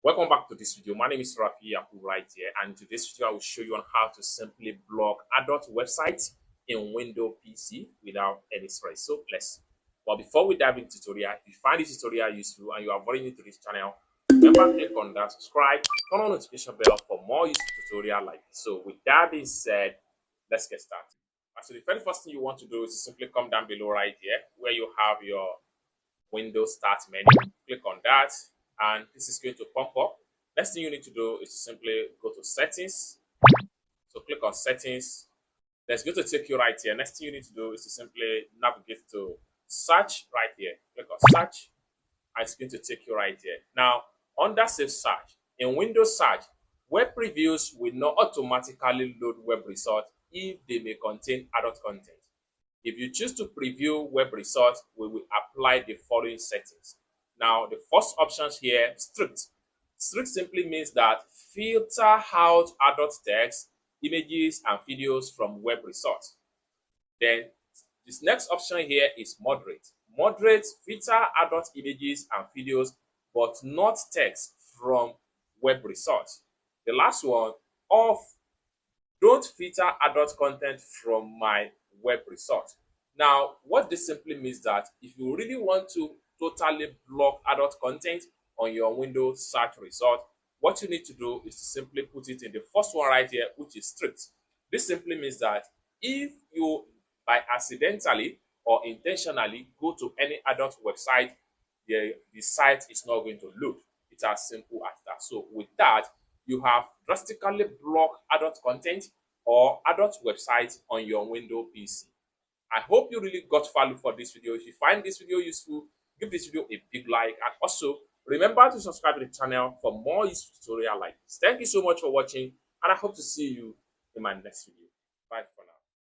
Welcome back to this video. My name is Rafi Yaku right here, and in today's video I will show you on how to simply block adult websites in Windows PC without any stress. So but before we dive into tutorial, if you find this tutorial useful and you are very new to this channel, remember click on that subscribe, turn on notification bell for more useful tutorial like this. So with that being said, let's get started. So the very first thing you want to do is to simply come down below right here where you have your Windows Start menu. Click on that, and this is going to pop up. Next thing you need to do is to simply go to Settings. So click on Settings. That's going to take you right here. Next thing you need to do is to simply navigate to Search right here. Click on Search, and it's going to take you right here. Now, under Save Search, in Windows Search, web previews will not automatically load web results if they may contain adult content. If you choose to preview web results, we will apply the following settings. Now, the first option here, strict. Strict simply means that filter out adult text, images, and videos from web results. Then, this next option here is moderate. Moderate filter adult images and videos, but not text from web results. The last one, off. Don't filter adult content from my web result. Now, what this simply means that if you really want to totally block adult content on your Windows search result, what you need to do is to simply put it in the first one right here, which is strict. This simply means that if you by accidentally or intentionally go to any adult website, the site is not going to load. It's as simple as that. So with that, you have drastically blocked adult content or adult websites on your Windows PC. I hope you really got value for this video. If you find this video useful, give this video a big like, and also remember to subscribe to the channel for more useful tutorial like this. Thank you so much for watching, and I hope to see you in my next video. Bye for now.